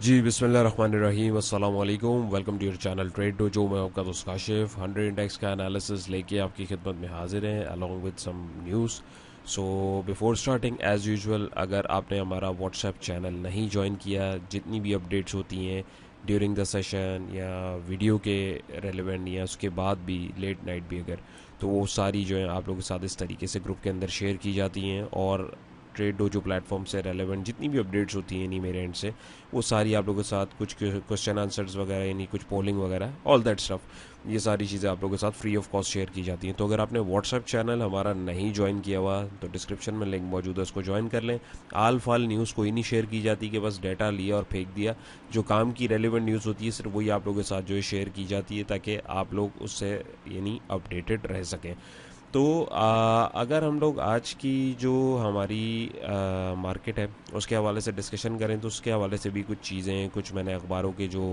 जी बिस्मिल्लाहिर्रहमानिर्रहीम अस्सलाम वालेकुम। Welcome to your channel Trade Dojo में आपका दोस्त काशिफ 100 इंडेक्स का एनालिसिस लेके आपकी खिदमत में हाजिर हैं along with some news. So before starting as usual, अगर आपने हमारा व्हाट्सएप चैनल नहीं ज्वाइन किया, जितनी भी अपडेट्स होती हैं ड्यूरिंग द सेशन या वीडियो के रेलेवेंट या उसके बाद भी लेट नाइट भी, अगर तो वो सारी जो है आप लोगों के साथ इस तरीके से ग्रुप के अंदर शेयर की जाती हैं। और ट्रेड डोजो प्लेटफॉर्म से रेलेवेंट जितनी भी अपडेट्स होती हैं नहीं मेरे एंड से, वो सारी आप लोगों के साथ कुछ क्वेश्चन आंसर्स वगैरह यानी कुछ पोलिंग वगैरह ऑल दैट स्टफ, ये सारी चीज़ें आप लोगों के साथ फ्री ऑफ कॉस्ट शेयर की जाती हैं। तो अगर आपने व्हाट्सएप चैनल हमारा नहीं ज्वाइन किया हुआ तो डिस्क्रिप्शन में लिंक मौजूद है, उसको ज्वाइन कर लें। आल फाल न्यूज़ कोई नहीं शेयर की जाती कि बस डेटा लिया और फेंक दिया। जो काम की रेलिवेंट न्यूज़ होती है सिर्फ वही आप लोगों के साथ जो है शेयर की जाती है, ताकि आप लोग उससे यानी अपडेटेड रह सकें। तो अगर हम लोग आज की जो हमारी मार्केट है उसके हवाले से डिस्कशन करें, तो उसके हवाले से भी कुछ चीज़ें, कुछ मैंने अखबारों के जो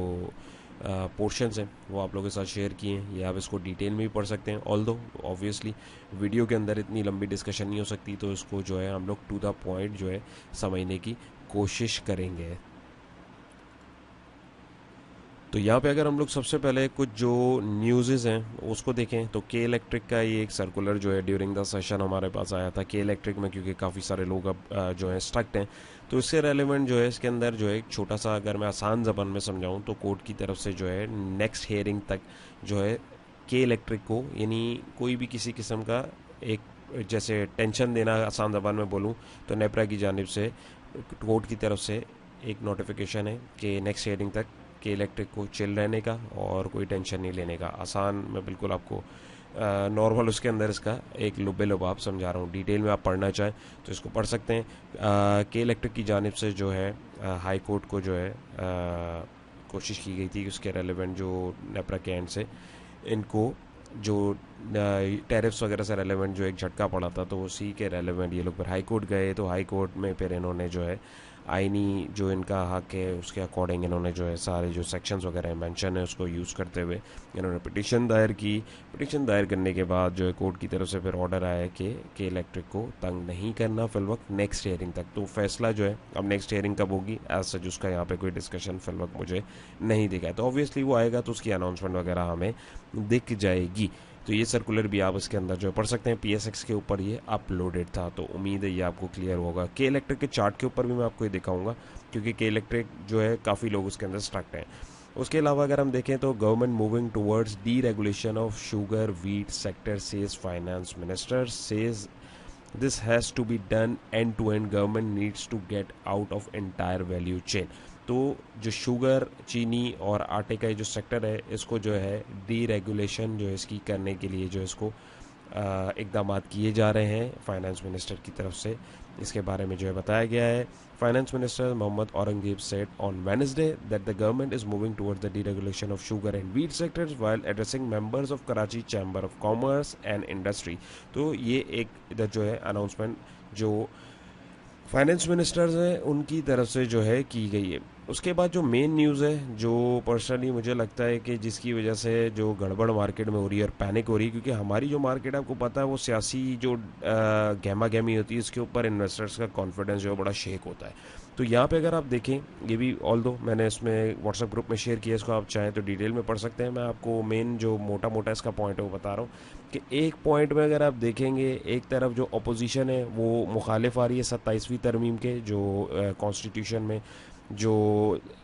पोर्शंस हैं वो आप लोगों के साथ शेयर किए हैं। ये आप इसको डिटेल में भी पढ़ सकते हैं, ऑल दो ऑब्वियसली वीडियो के अंदर इतनी लंबी डिस्कशन नहीं हो सकती, तो इसको जो है हम लोग टू द पॉइंट जो है समझने की कोशिश करेंगे। तो यहाँ पे अगर हम लोग सबसे पहले कुछ जो न्यूज़ हैं उसको देखें, तो के इलेक्ट्रिक का ये एक सर्कुलर जो है ड्यूरिंग द सेशन हमारे पास आया था। के इलेक्ट्रिक में क्योंकि काफ़ी सारे लोग अब जो है स्टक्ड हैं, तो इससे रेलेवेंट जो है इसके अंदर जो है एक छोटा सा, अगर मैं आसान ज़बान में समझाऊँ तो कोर्ट की तरफ से जो है नेक्स्ट हेयरिंग तक जो है के इलेक्ट्रिक को, यानी कोई भी किसी किस्म का एक जैसे टेंशन देना, आसान ज़बान में बोलूँ तो नेपरा की जानिब से कोर्ट की तरफ से एक नोटिफिकेशन है कि नेक्स्ट हेयरिंग तक कि इलेक्ट्रिक को चिल रहने का और कोई टेंशन नहीं लेने का। आसान मैं बिल्कुल आपको नॉर्मल उसके अंदर इसका एक लुबे लुबाब समझा रहा हूँ। डिटेल में आप पढ़ना चाहें तो इसको पढ़ सकते हैं। कि इलेक्ट्रिक की जानिब से जो है हाई कोर्ट को जो है कोशिश की गई थी कि उसके रेलेवेंट जो नेपरा के एंड से इनको जो टैरिफ्स वगैरह से रेलेवेंट जो एक झटका पड़ा था, तो उसी के रेलेवेंट ये लोग फिर हाई कोर्ट गए। तो हाई कोर्ट में फिर इन्होंने जो है आईनी जो इनका हक है उसके अकॉर्डिंग इन्होंने जो है सारे जो सेक्शंस वगैरह मेंशन है उसको यूज़ करते हुए इन्होंने पिटीशन दायर की। पिटीशन दायर करने के बाद जो है कोर्ट की तरफ से फिर ऑर्डर आया कि इलेक्ट्रिक को तंग नहीं करना फिल वक्त नेक्स्ट हियरिंग तक। तो फैसला जो है अब नेक्स्ट हियरिंग कब होगी एज सच उसका यहाँ पे कोई डिस्कशन फिल वक्त मुझे नहीं दिखा है। तो ऑब्वियसली वो आएगा तो उसकी अनाउंसमेंट वगैरह हमें दिख जाएगी। तो ये सर्कुलर भी आप इसके अंदर जो पढ़ सकते हैं, पीएसएक्स के ऊपर ये अपलोडेड था, तो उम्मीद है ये आपको क्लियर होगा। के इलेक्ट्रिक के चार्ट के ऊपर भी मैं आपको ये दिखाऊंगा क्योंकि के इलेक्ट्रिक जो है काफ़ी लोग उसके अंदर स्ट्रक्ट हैं। उसके अलावा अगर हम देखें तो government moving towards deregulation of sugar wheat sector says finance minister says this has to be done end to end, government needs to get out of entire value chain. तो जो sugar चीनी और आटे का जो sector है इसको जो है डी रेगुलेशन जो है इसकी करने के लिए जो इसको इकदाम किए जा रहे हैं फाइनेंस मिनिस्टर की तरफ से। इसके बारे में जो है बताया गया है। Finance minister Mohammad Aurangzeb said on Wednesday that the government is moving towards the deregulation of sugar and wheat sectors while addressing members of Karachi chamber of commerce and industry. तो ये एक इधर जो है अनाउंसमेंट जो फाइनेंस मिनिस्टर्स हैं उनकी तरफ से जो है की गई है। उसके बाद जो मेन न्यूज़ है जो पर्सनली मुझे लगता है कि जिसकी वजह से जो गड़बड़ मार्केट में हो रही है और पैनिक हो रही है, क्योंकि हमारी जो मार्केट है आपको पता है वो सियासी जो गहमा गहमी होती है इसके ऊपर इन्वेस्टर्स का कॉन्फिडेंस जो है बड़ा शेक होता है। तो यहाँ पे अगर आप देखें, ये भी ऑल दो मैंने इसमें व्हाट्सएप ग्रुप में शेयर किया, इसको आप चाहें तो डिटेल में पढ़ सकते हैं। मैं आपको मेन जो मोटा मोटा इसका पॉइंट है वो बता रहा हूँ कि एक पॉइंट में अगर आप देखेंगे, एक तरफ जो अपोजिशन है वो मुखालिफ आ रही है 27वीं तरमीम के जो कॉन्स्टिट्यूशन में जो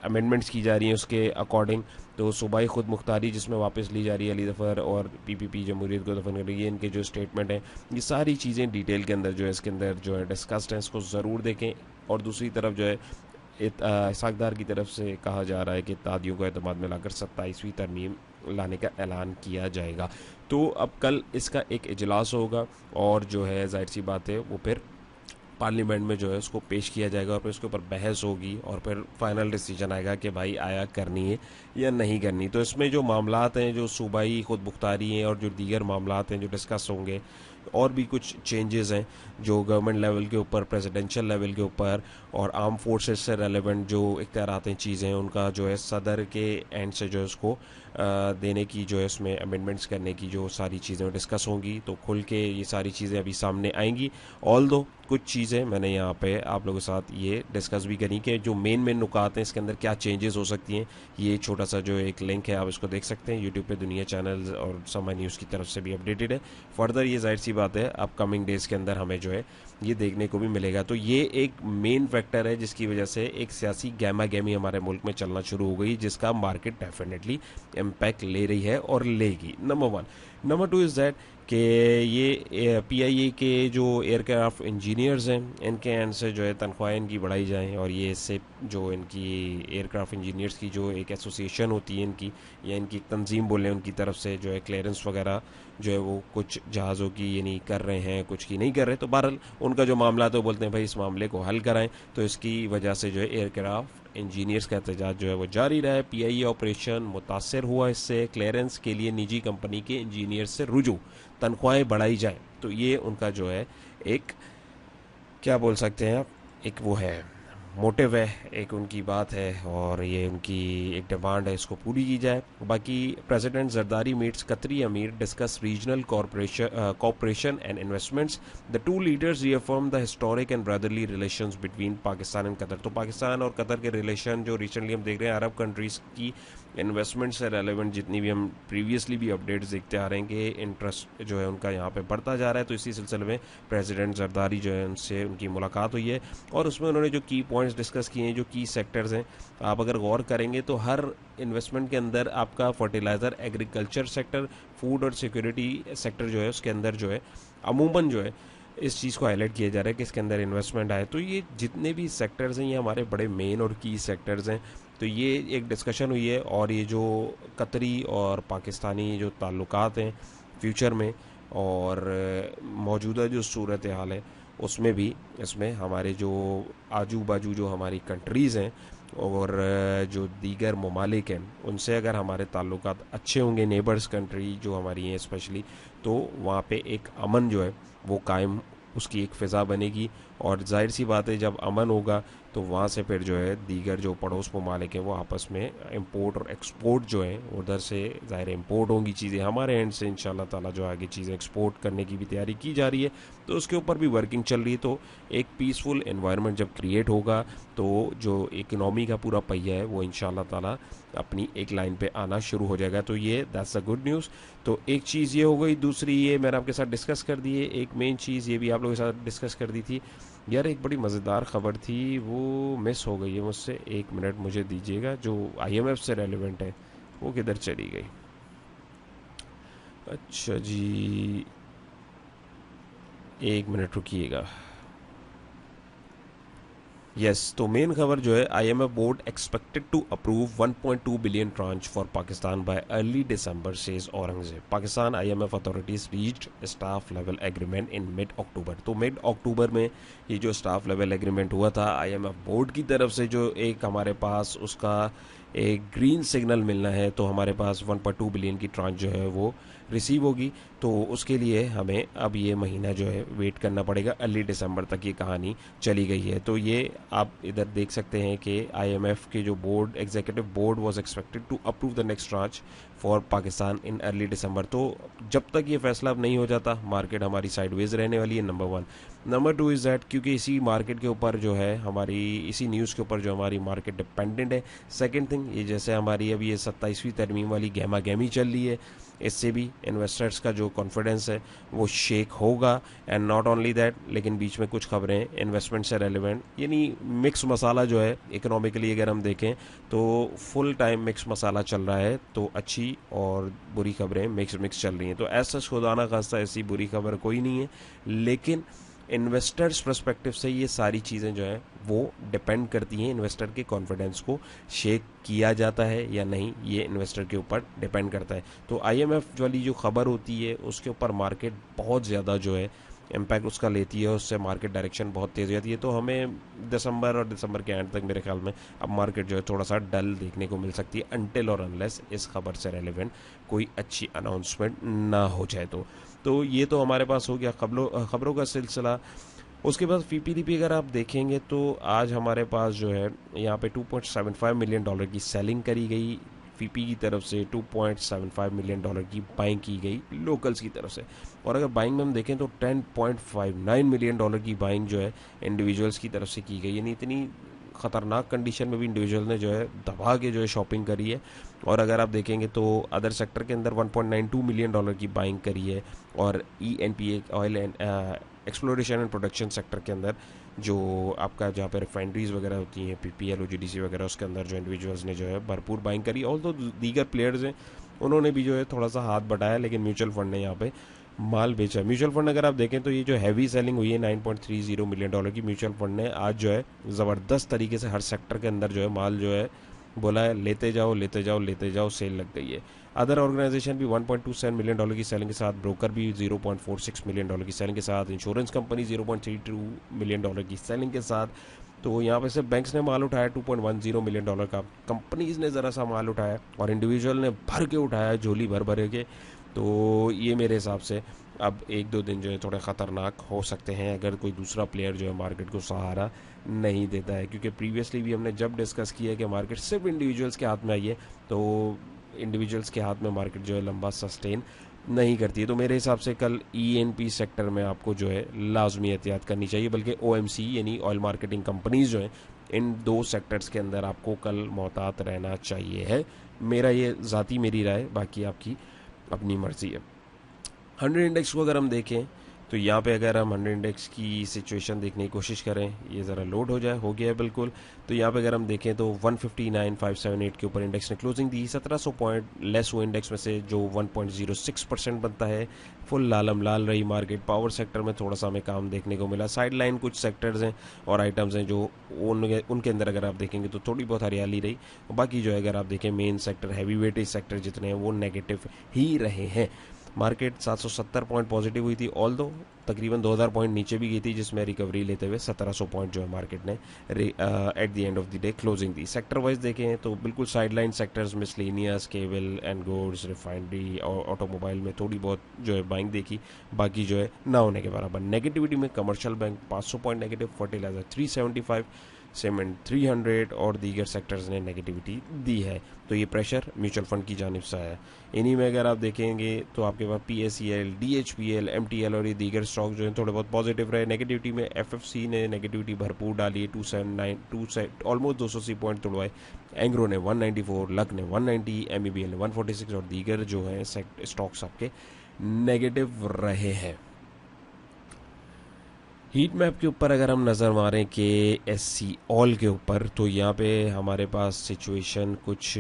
अमेंडमेंट्स की जा रही हैं उसके अकॉर्डिंग। तो सूबाई खुद मुख्तारी जिसमें वापस ली जा रही है अली जफ़र और पीपीपी जमहूरियत को दफन कर रही है, इनके जो स्टेटमेंट हैं ये सारी चीज़ें डिटेल के अंदर जो है इसके अंदर जो है डिस्कस्ड हैं, इसको ज़रूर देखें। और दूसरी तरफ जो है इसाकदार की तरफ से कहा जा रहा है कि इत्तेहादियों को एतमाद में लाकर 27वीं तरमीम लाने का ऐलान किया जाएगा। तो अब कल इसका एक इजलास होगा और जो है जाहिर सी बात है वो फिर पार्लियामेंट में जो है उसको पेश किया जाएगा और फिर उसके ऊपर बहस होगी और फिर फाइनल डिसीजन आएगा कि भाई आया करनी है या नहीं करनी। तो इसमें जो मामलात हैं जो सूबाई खुद मुख्तारी हैं और जो दीगर मामलात हैं जो डिस्कस होंगे, और भी कुछ चेंजेस हैं जो गवर्नमेंट लेवल के ऊपर, प्रेसिडेंशियल लेवल के ऊपर और आर्म फोर्सेस से रेलेवेंट जो इख्तियारात हैं, चीज़ें हैं, उनका जो है सदर के एंड से जो है उसको देने की जो है उसमें अमेंडमेंट्स करने की जो सारी चीज़ें डिस्कस होंगी, तो खुल के ये सारी चीज़ें अभी सामने आएंगी। ऑल दो कुछ चीज़ें मैंने यहाँ पे आप लोगों के साथ ये डिस्कस भी करी कि जो मेन नुकात हैं इसके अंदर क्या चेंजेस हो सकती हैं। ये छोटा सा जो एक लिंक है आप इसको देख सकते हैं यूट्यूब पे, दुनिया चैनल्स और समय न्यूज़ की तरफ से भी अपडेटेड है। फर्दर ये जाहिर सी बात है अपकमिंग डेज़ के अंदर हमें जो है ये देखने को भी मिलेगा। तो ये एक मेन फैक्टर है जिसकी वजह से एक सियासी गहमा गहमी हमारे मुल्क में चलना शुरू हो गई, जिसका मार्केट डेफिनेटली इम्पैक्ट ले रही है और लेगी। Number one. Number two is that कि ये पीआईए के जो एयरक्राफ्ट इंजीनियर्स हैं इनके एंड से जो है तनख्वाहें इनकी बढ़ाई जाएं, और ये इससे जो इनकी एयरक्राफ्ट इंजीनियर्स की जो एक एसोसिएशन होती है इनकी, या इनकी तंजीम बोलें, उनकी तरफ से जो है क्लियरेंस वगैरह जो है वो कुछ जहाज़ों की यानी कर रहे हैं, कुछ की नहीं कर रहे। तो बहरहाल उनका जो मामला है तो बोलते हैं भाई इस मामले को हल कराएं। तो इसकी वजह से जो है एयरक्राफ्ट इंजीनियर्स का एहतजाज जो है वो जारी रहा है। पीआईए ऑपरेशन मुतासर हुआ इससे। क्लियरेंस के लिए निजी कंपनी के इंजीनियर से रुजू, तनख्वाहें बढ़ाई जाएं। तो ये उनका जो है एक, क्या बोल सकते हैं आप, एक वो है मोटिव है, एक उनकी बात है, और ये उनकी एक डिमांड है, इसको पूरी की जाए। बाकी प्रेसिडेंट जरदारी मीट्स कतरी अमीर, discuss regional cooperation and investments. The two leaders reaffirm the historic and brotherly relations between Pakistan and Qatar. तो पाकिस्तान और कतर के रिलेशन जो रिसेंटली हम देख रहे हैं, अरब कंट्रीज़ की इन्वेस्टमेंट से रेलेवेंट जितनी भी हम प्रीवियसली भी अपडेट्स देखते आ रहे हैं कि इंटरेस्ट जो है उनका यहाँ पे बढ़ता जा रहा है। तो इसी सिलसिले में प्रेसिडेंट जरदारी जो है उनसे उनकी मुलाकात हुई है, और उसमें उन्होंने जो की पॉइंट्स डिस्कस किए हैं, जो की सेक्टर्स हैं, आप अगर गौर करेंगे तो हर इन्वेस्टमेंट के अंदर आपका फर्टिलाइज़र, एग्रीकल्चर सेक्टर, फूड और सिक्योरिटी सेक्टर जो है उसके अंदर जो है अमूमन जो है इस चीज़ को हाईलाइट किया जा रहा है कि इसके अंदर इन्वेस्टमेंट आए। तो ये जितने भी सेक्टर्स हैं ये हमारे बड़े मेन और की सेक्टर्स हैं। तो ये एक डिस्कशन हुई है, और ये जो कतरी और पाकिस्तानी जो ताल्लुकात हैं फ्यूचर में, और मौजूदा जो सूरत हाल है उसमें भी, इसमें हमारे जो आजू बाजू जो हमारी कंट्रीज़ हैं और जो दीगर ममालिक हैं उनसे अगर हमारे ताल्लुकात अच्छे होंगे, नेबर्स कंट्री जो हमारी हैं स्पेशली, तो वहाँ पे एक अमन जो है वो कायम, उसकी एक फ़िज़ा बनेगी। और जाहिर सी बात है जब अमन होगा तो वहाँ से फिर जो है दीगर जो पड़ोस ममालिक हैं वो आपस में इंपोर्ट और एक्सपोर्ट जो है उधर से ज़ाहिर इंपोर्ट होंगी चीज़ें, हमारे एंड से इंशाल्लाह ताला जो आगे चीज़ें एक्सपोर्ट करने की भी तैयारी की जा रही है, तो उसके ऊपर भी वर्किंग चल रही है। तो एक पीसफुल एनवायरनमेंट जब क्रिएट होगा तो जो इकनॉमी का पूरा पहिया है वो इंशाल्लाह ताला अपनी एक लाइन पे आना शुरू हो जाएगा। तो ये दैट्स अ गुड न्यूज़। तो एक चीज़ ये हो गई। दूसरी ये मैंने आपके साथ डिस्कस कर दी है, एक मेन चीज़ ये भी आप लोगों के साथ डिस्कस कर दी थी यार, एक बड़ी मज़ेदार ख़बर थी वो मिस हो गई है मुझसे। एक मिनट मुझे दीजिएगा, जो आईएमएफ से रेलिवेंट है वो किधर चली गई। अच्छा जी, एक मिनट रुकिएगा। यस, तो मेन खबर जो है, IMF board expected to approve 1.2 billion tranche for Pakistan by early December, says Aurangzeb. Pakistan IMF authorities reached staff level agreement in mid October. तो मिड अक्टूबर में ये जो स्टाफ लेवल एग्रीमेंट हुआ था आईएमएफ बोर्ड की तरफ से, जो एक हमारे पास उसका एक ग्रीन सिग्नल मिलना है, तो हमारे पास 1.2 बिलियन की ट्रांच जो है वो रिसीव होगी। तो उसके लिए हमें अब ये महीना जो है वेट करना पड़ेगा, अर्ली दिसंबर तक ये कहानी चली गई है। तो ये आप इधर देख सकते हैं कि आईएमएफ के जो board, executive board was expected to approve the next tranche for Pakistan in early December. तो जब तक ये फैसला अब नहीं हो जाता मार्केट हमारी साइडवेज रहने वाली है, number one. Number two is that क्योंकि इसी मार्केट के ऊपर जो है हमारी, इसी न्यूज़ के ऊपर जो हमारी मार्केट डिपेंडेंट है। सेकंड थिंग, ये जैसे हमारी अभी ये 27वीं तरमीम वाली गहमा गहमी चल रही है, इससे भी इन्वेस्टर्स का जो कॉन्फिडेंस है वो शेक होगा। एंड नॉट ओनली दैट, लेकिन बीच में कुछ खबरें इन्वेस्टमेंट से रेलिवेंट, यानी मिक्स मसाला जो है इकोनॉमिकली अगर हम देखें तो फुल टाइम मिक्स मसाला चल रहा है। तो अच्छी और बुरी खबरें मिक्स चल रही हैं। तो ऐसा खुदाना खास्ता ऐसी बुरी खबर कोई नहीं है, लेकिन इन्वेस्टर्स पर्सपेक्टिव से ये सारी चीज़ें जो है वो डिपेंड करती हैं, इन्वेस्टर के कॉन्फिडेंस को शेक किया जाता है या नहीं, ये इन्वेस्टर के ऊपर डिपेंड करता है। तो आईएमएफ वाली जो खबर होती है उसके ऊपर मार्केट बहुत ज़्यादा जो है इम्पैक्ट उसका लेती है, उससे मार्केट डायरेक्शन बहुत तेज़ हो जाती है। तो हमें दिसंबर और दिसंबर के एंड तक मेरे ख्याल में अब मार्केट जो है थोड़ा सा डल देखने को मिल सकती है, अनटिल और अनलेस इस खबर से रेलिवेंट कोई अच्छी अनाउंसमेंट ना हो जाए। तो तो ये तो हमारे पास हो गया खबरों का सिलसिला। उसके बाद पीपीडीपी अगर आप देखेंगे तो आज हमारे पास जो है यहाँ पे $2.75 मिलियन की सेलिंग करी गई, पीपी की तरफ से $2.75 मिलियन की बाइंग की गई लोकल्स की तरफ से। और अगर बाइंग में हम देखें तो $10.59 मिलियन की बाइंग जो है इंडिविजुअल्स की तरफ से की गई, यानी इतनी ख़तरनाक कंडीशन में भी इंडिविजुअल ने जो है दबा के जो है शॉपिंग करी है। और अगर आप देखेंगे तो अदर सेक्टर के अंदर $1.92 मिलियन की बाइंग करी है। और ENP oil and exploration and production sector के अंदर जो आपका जहाँ पे रिफाइनरीज वगैरह होती हैं, PPL OGDC वगैरह, उसके अंदर जो इंडिविजुअल्स ने जो है भरपूर बाइंग करी। ऑल तो दीगर प्लेयर्स हैं उन्होंने भी जो है थोड़ा सा हाथ बढ़ाया, लेकिन म्यूचुअल फंड ने यहाँ पे माल बेचा है। म्यूचुअल फंड अगर आप देखें तो ये जो हैवी सेलिंग हुई है $9.30 मिलियन की, म्यूचुअल फंड ने आज जो है ज़बरदस्त तरीके से हर सेक्टर के अंदर जो है माल जो है बोला है लेते जाओ लेते जाओ लेते जाओ, सेल लग गई है। अदर ऑर्गेनाइजेशन भी $1.27 मिलियन की सेलिंग के साथ, ब्रोकर भी $0.46 मिलियन की सेलिंग के साथ, इंश्योरेंस कंपनी $0.32 मिलियन की सेलिंग के साथ। तो यहाँ पे से बैंक्स ने माल उठाया $2.10 मिलियन का, कंपनीज ने ज़रा सा माल उठाया और इंडिविजुअल ने भर के उठाया, झोली भर भर के। तो ये मेरे हिसाब से अब एक दो दिन जो है थोड़े ख़तरनाक हो सकते हैं अगर कोई दूसरा प्लेयर जो है मार्केट को सहारा नहीं देता है, क्योंकि प्रीवियसली भी हमने जब डिस्कस किया है कि मार्केट सिर्फ इंडिविजुअल्स के हाथ में आई है, तो इंडिविजुअल्स के हाथ में मार्केट जो है लंबा सस्टेन नहीं करती है। तो मेरे हिसाब से कल ENP सेक्टर में आपको जो है लाजमी एहतियात करनी चाहिए, बल्कि OMC यानी ऑयल मार्केटिंग कंपनीज जो हैं इन दो सेक्टर्स के अंदर आपको कल मोहतात रहना चाहिए है। मेरा ये ज़ाती मेरी राय, बाकी आपकी अपनी मर्ज़ी है। 100 इंडेक्स को अगर हम देखें तो यहाँ पे अगर हम 100 इंडेक्स की सिचुएशन देखने की कोशिश करें, ये ज़रा लोड हो जाए, हो गया है बिल्कुल। तो यहाँ पे अगर हम देखें तो 159,578 के ऊपर इंडेक्स ने क्लोजिंग दी। 1700 पॉइंट लेस हुए इंडेक्स में से, जो 1.06% बनता है। फुल लालम लाल रही मार्केट। पावर सेक्टर में थोड़ा सा हमें काम देखने को मिला। साइड लाइन कुछ सेक्टर्स हैं और आइटम्स हैं जो उनके अंदर अगर आप देखेंगे तो थोड़ी बहुत हरियाली रही। बाकी जो है अगर आप देखें main sector, heavy weightage sector जितने हैं वो नेगेटिव ही रहे हैं। मार्केट 770 पॉइंट पॉजिटिव हुई थी, ऑल दो तकरीबन 2000 पॉइंट नीचे भी गई थी, जिसमें रिकवरी लेते हुए 1700 पॉइंट जो है मार्केट ने at the end of the day closing the. Sector wise देखें तो बिल्कुल sideline sectors, miscellaneous, cable and goods, refinery और ऑटोमोबाइल में थोड़ी बहुत जो है बाइंग देखी, बाकी जो है ना होने के बराबर। नेगेटिविटी में commercial bank 500 point negative, fertiliser 375, cement 300 और दीगर सेक्टर्स ने नेगेटिविटी दी है। तो ये प्रेशर म्यूचुअल फंड की जानिब से है। इन्हीं में अगर आप देखेंगे तो आपके पास PSEL, DHPL, MTL और ये दीगर स्टॉक जो हैं थोड़े बहुत पॉजिटिव रहे। नेगेटिविटी में FFC ने नेगेटिविटी भरपूर डाली है, 279 ऑलमोस्ट 280 पॉइंट तोड़वाए। एंग्रो ने 194, लक ने 190, MEBL ने 146 और दीगर जो हैं स्टॉक्स आपके नेगेटिव रहे हैं। हीट मैप के ऊपर अगर हम नज़र मारें कि SC ऑल के ऊपर, तो यहाँ पे हमारे पास सिचुएशन कुछ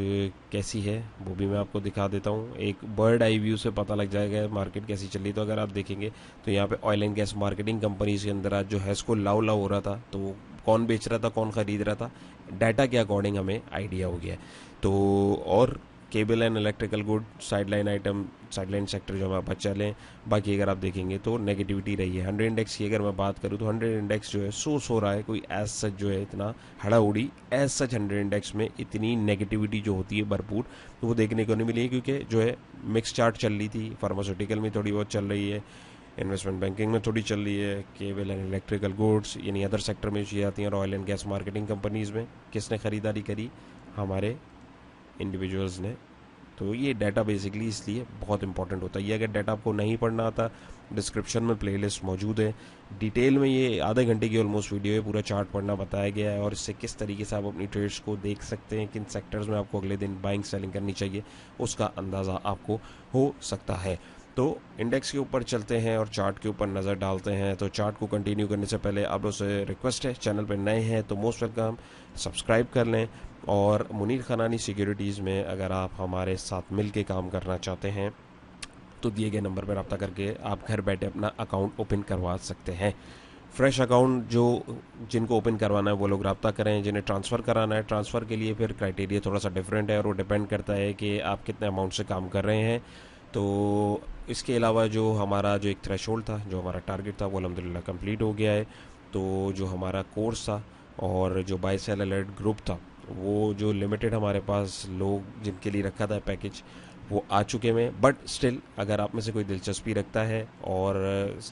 कैसी है वो भी मैं आपको दिखा देता हूँ। एक बर्ड आई व्यू से पता लग जाएगा मार्केट कैसी चल रही। तो अगर आप देखेंगे तो यहाँ पे oil and gas marketing companies के अंदर आज जो है इसको लाव लाव हो रहा था, तो कौन बेच रहा था कौन ख़रीद रहा था, डाटा के अकॉर्डिंग हमें आइडिया हो गया। तो और cable and electrical good sideline item, sideline sector जो हमारे पास चले। बाकी अगर आप देखेंगे तो नेगेटिविटी रही है। 100 इंडेक्स की अगर मैं बात करूँ तो 100 इंडेक्स जो है सो रहा है, कोई एज सच जो है इतना हड़ा उड़ी एज सच 100 इंडेक्स में इतनी नेगेटिविटी जो होती है भरपूर, तो वो देखने को नहीं मिली है, क्योंकि जो है मिक्स चार्ट चल रही थी। फार्मास्यूटिकल में थोड़ी बहुत चल रही है, इन्वेस्टमेंट बैंकिंग में थोड़ी चल रही है, केबल एंड इलेक्ट्रिकल गुड्स यानी अदर सेक्टर में चीज़ें आती हैं, और oil and gas marketing companies में किसने ख़रीदारी करी, हमारे इंडिविजुअल्स ने। तो ये डाटा बेसिकली इसलिए बहुत इंपॉर्टेंट होता है। ये अगर डाटा आपको नहीं पढ़ना आता, डिस्क्रिप्शन में प्लेलिस्ट मौजूद है, डिटेल में ये आधे घंटे की ऑलमोस्ट वीडियो है, पूरा चार्ट पढ़ना बताया गया है और इससे किस तरीके से आप अपनी ट्रेड्स को देख सकते हैं, किन सेक्टर्स में आपको अगले दिन बाइंग सेलिंग करनी चाहिए, उसका अंदाज़ा आपको हो सकता है। तो इंडेक्स के ऊपर चलते हैं और चार्ट के ऊपर नज़र डालते हैं। तो चार्ट को कंटिन्यू करने से पहले आप लोगों से रिक्वेस्ट है, चैनल पर नए हैं तो मोस्ट वेलकम, सब्सक्राइब कर लें। और मुनीर खनानी सिक्योरिटीज़ में अगर आप हमारे साथ मिल के काम करना चाहते हैं तो दिए गए नंबर पर रब्ता करके आप घर बैठे अपना अकाउंट ओपन करवा सकते हैं। फ्रेश अकाउंट जो जिनको ओपन करवाना है वो लोग रब्ता करें, जिन्हें ट्रांसफ़र कराना है ट्रांसफ़र के लिए फिर क्राइटेरिया थोड़ा सा डिफरेंट है और वो डिपेंड करता है कि आप कितने अमाउंट से काम कर रहे हैं। तो इसके अलावा जो हमारा जो एक थ्रेशोल्ड था, जो हमारा टारगेट था, वो अल्हम्दुलिल्लाह कंप्लीट हो गया है। तो जो हमारा कोर्स था और जो बाय सेल अलर्ट ग्रुप था, वो जो लिमिटेड हमारे पास लोग जिनके लिए रखा था पैकेज, वो आ चुके हैं। बट स्टिल अगर आप में से कोई दिलचस्पी रखता है और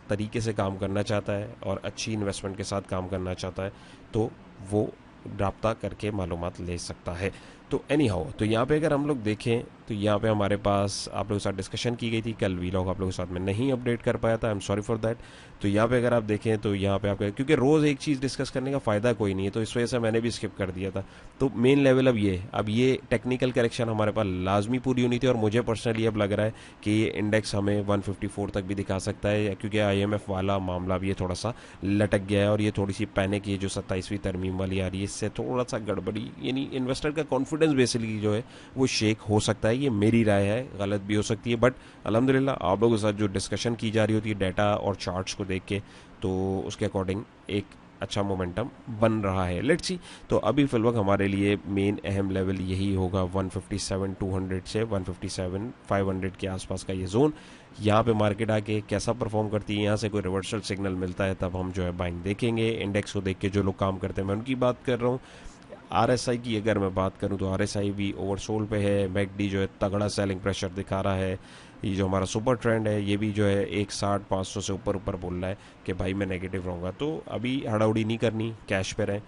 तरीके से काम करना चाहता है और अच्छी इन्वेस्टमेंट के साथ काम करना चाहता है तो वो राब्ता करके मालूमात ले सकता है। तो एनी हाउ, तो यहाँ पे अगर हम लोग देखें तो यहाँ पे हमारे पास आप लोगों के साथ डिस्कशन की गई थी, कल वीलॉग आप लोगों के साथ में नहीं अपडेट कर पाया था, I am sorry for that. तो यहाँ पे अगर आप देखें तो यहाँ पे आपका, क्योंकि रोज़ एक चीज़ डिस्कस करने का फ़ायदा कोई नहीं है, तो इस वजह से मैंने भी स्किप कर दिया था। तो मेन लेवल अब ये है, अब ये टेक्निकल करेक्शन हमारे पास लाजमी पूरी होनी थी, और मुझे पर्सनली अब लग रहा है कि ये इंडेक्स हमें 154 तक भी दिखा सकता है, क्योंकि IMF वाला मामला भी ये थोड़ा सा लटक गया है, और ये थोड़ी सी पैनिक, ये जो 27वीं तरमीम वाली आ रही है, इससे थोड़ा सा गड़बड़ी, यानी इन्वेस्टर का कॉन्फिडेंस बेसिकली जो है वो शेक हो सकता है। ये मेरी राय है, गलत भी हो सकती है, बट अल्हम्दुलिल्लाह आप लोगों के साथ जो डिस्कशन की जा रही होती है डाटा और चार्ट्स को देख के, तो उसके अकॉर्डिंग एक अच्छा मोमेंटम बन रहा है। Let's see. तो अभी फिलहाल हमारे लिए मेन अहम लेवल यही होगा 157-200 से 157-500 के आसपास का ये जोन। यहाँ पे मार्केट आके कैसा परफॉर्म करती है, यहाँ से कोई रिवर्सल सिग्नल मिलता है तब हम जो है बाइंग देखेंगे। इंडेक्स को देख के जो लोग काम करते हैं मैं उनकी बात कर रहा हूँ। RSI की अगर मैं बात करूं तो RSI भी ओवरसोल्ड पे है। मैकडी जो है तगड़ा सेलिंग प्रेशर दिखा रहा है। ये जो हमारा सुपर ट्रेंड है ये भी जो है 160-500 से ऊपर ऊपर बोल रहा है कि भाई मैं नेगेटिव रहूँगा। तो अभी हड़ाउड़ी नहीं करनी, कैश पे रहें,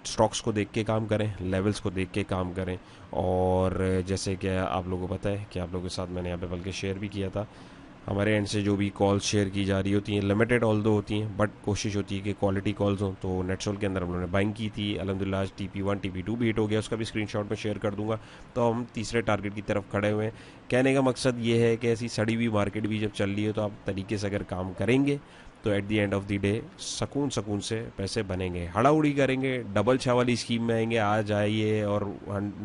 स्टॉक्स को देख के काम करें, लेवल्स को देख के काम करें। और जैसे कि आप लोगों को पता है कि आप लोगों के साथ मैंने यहाँ पे बल्कि शेयर भी किया था, हमारे एंड से जो भी कॉल्स शेयर की जा रही होती हैं लिमिटेड ऑल दो होती हैं, बट कोशिश होती है कि क्वालिटी कॉल्स हों। तो नेटसोल के अंदर हम लोगों ने बाइंग की थी, अल्हम्दुलिल्लाह आज TP1 TP2 भी हिट हो गया, उसका भी स्क्रीनशॉट में शेयर कर दूंगा। तो हम तीसरे टारगेट की तरफ खड़े हुए हैं। कहने का मकसद ये है कि ऐसी सड़ी हुई मार्केट भी जब चल रही है तो आप तरीके से अगर काम करेंगे तो at the end of the day सुकून सुकून से पैसे बनेंगे। हड़ाउड़ी करेंगे, डबल छा वाली स्कीम में आएंगे, आ जाइए और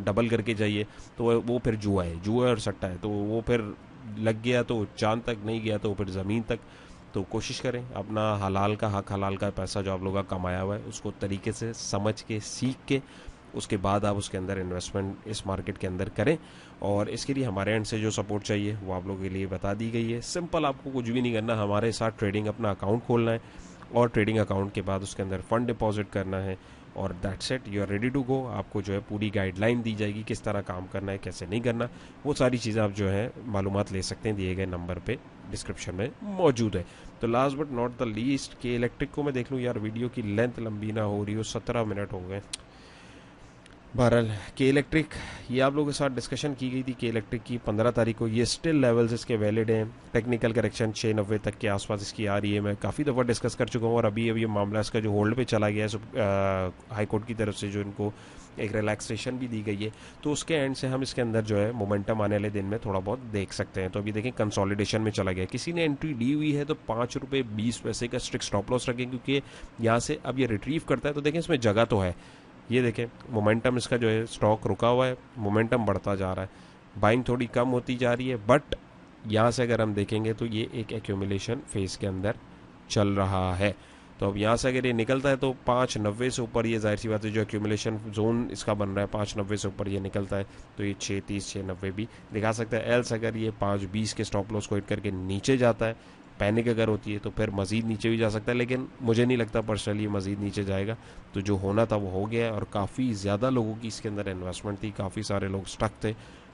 डबल करके जाइए, तो वो फिर जुआ है, जुआ और सट्टा है। तो वो फिर लग गया तो चांद तक, नहीं गया तो फिर ज़मीन तक। तो कोशिश करें अपना हलाल का हक, हलाल का पैसा जो आप लोगों का कमाया हुआ है उसको तरीके से समझ के सीख के उसके बाद आप उसके अंदर इन्वेस्टमेंट इस मार्केट के अंदर करें। और इसके लिए हमारे एंड से जो सपोर्ट चाहिए वो आप लोगों के लिए बता दी गई है। सिंपल, आपको कुछ भी नहीं करना, हमारे साथ ट्रेडिंग अपना अकाउंट खोलना है और ट्रेडिंग अकाउंट के बाद उसके अंदर फ़ंड डिपॉजिट करना है और that's it, you are ready to go. आपको जो है पूरी गाइडलाइन दी जाएगी किस तरह काम करना है, कैसे नहीं करना, वो सारी चीज़ें आप जो है मालूमात ले सकते हैं, दिए गए नंबर पे डिस्क्रिप्शन में मौजूद है। तो last but not the least, के इलेक्ट्रिक को मैं देख लूँ यार, वीडियो की लेंथ लंबी ना हो रही हो, 17 मिनट हो गए। बहरहाल के इलेक्ट्रिक, ये आप लोगों के साथ डिस्कशन की गई थी के इलेक्ट्रिक की 15 तारीख को। ये स्टिल लेवल्स इसके वैलिड हैं। टेक्निकल करेक्शन 690 तक के आसपास इसकी आ रही है, मैं काफ़ी दफ़ा डिस्कस कर चुका हूँ। और अभी ये मामला इसका जो होल्ड पे चला गया है हाई कोर्ट की तरफ से, जो इनको एक रिलैक्सेशन भी दी गई है, तो उसके एंड से हम इसके अंदर जो है मोमेंटम आने वाले दिन में थोड़ा बहुत देख सकते हैं। तो अभी देखें कंसोलिडेशन में चला गया, किसी ने एंट्री ली हुई है तो ₹5.20 का स्ट्रिक्ट स्टॉप लॉस रखें, क्योंकि यहाँ से अब ये रिट्रीव करता है। तो देखें इसमें जगह तो है, ये देखें मोमेंटम इसका जो है स्टॉक रुका हुआ है, मोमेंटम बढ़ता जा रहा है, बाइंग थोड़ी कम होती जा रही है, बट यहाँ से अगर हम देखेंगे तो ये एक एक्यूमुलेशन फेज के अंदर चल रहा है। तो अब यहाँ से अगर ये निकलता है तो 590 से ऊपर, ये जाहिर सी बात है जो एक्यूमुलेशन जोन इसका बन रहा है 590 से ऊपर ये निकलता है तो ये 630 690 भी दिखा सकता है। एल्स अगर ये 520 के स्टॉप लॉस को हिट करके नीचे जाता है, पैनिक अगर होती है तो फिर मज़ीद नीचे भी जा सकता है, लेकिन मुझे नहीं लगता पर्सनली मज़ीद नीचे जाएगा। तो जो होना था वो हो गया है, और काफ़ी ज़्यादा लोगों की इसके अंदर इन्वेस्टमेंट थी, काफ़ी सारे लोग स्टक थे,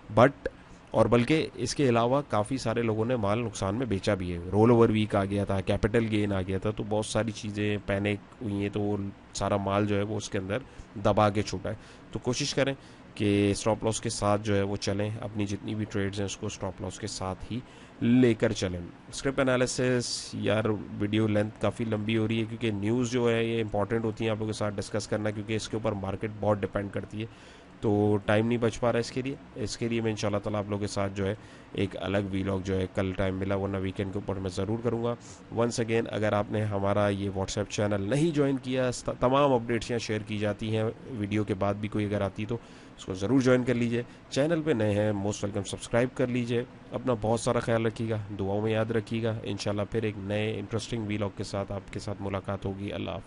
बट और बल्कि इसके अलावा काफ़ी सारे लोगों ने माल नुकसान में बेचा भी है। रोल ओवर वीक आ गया था, कैपिटल गेन आ गया था, तो बहुत सारी चीज़ें पैनिक हुई हैं, तो वो सारा माल जो है वो उसके अंदर दबा के छूटा है। तो कोशिश करें कि स्टॉप लॉस के साथ जो है वो चलें, अपनी जितनी भी ट्रेड्स हैं उसको स्टॉप लॉस के साथ ही लेकर चलें। स्क्रिप्ट एनालिसिस, यार वीडियो लेंथ काफ़ी लंबी हो रही है, क्योंकि न्यूज़ जो है ये इंपॉर्टेंट होती है आप लोगों के साथ डिस्कस करना, क्योंकि इसके ऊपर मार्केट बहुत डिपेंड करती है। तो टाइम नहीं बच पा रहा है इसके लिए मैं इंशाल्लाह ताला आप लोगों के साथ जो है एक अलग वीलॉग जो है कल टाइम मिला वरना वीकेंड के ऊपर मैं ज़रूर करूँगा। वंस अगेन, अगर आपने हमारा ये व्हाट्सएप चैनल नहीं ज्वाइन किया, तमाम अपडेट्स यहाँ शेयर की जाती हैं, वीडियो के बाद भी कोई अगर आती तो उसको ज़रूर ज्वाइन कर लीजिए। चैनल पे नए हैं, मोस्ट वेलकम, सब्सक्राइब कर लीजिए। अपना बहुत सारा ख्याल रखिएगा, दुआओं में याद रखिएगा। इंशाल्लाह फिर एक नए इंटरेस्टिंग वीलॉग के साथ आपके साथ मुलाकात होगी। अल्लाह।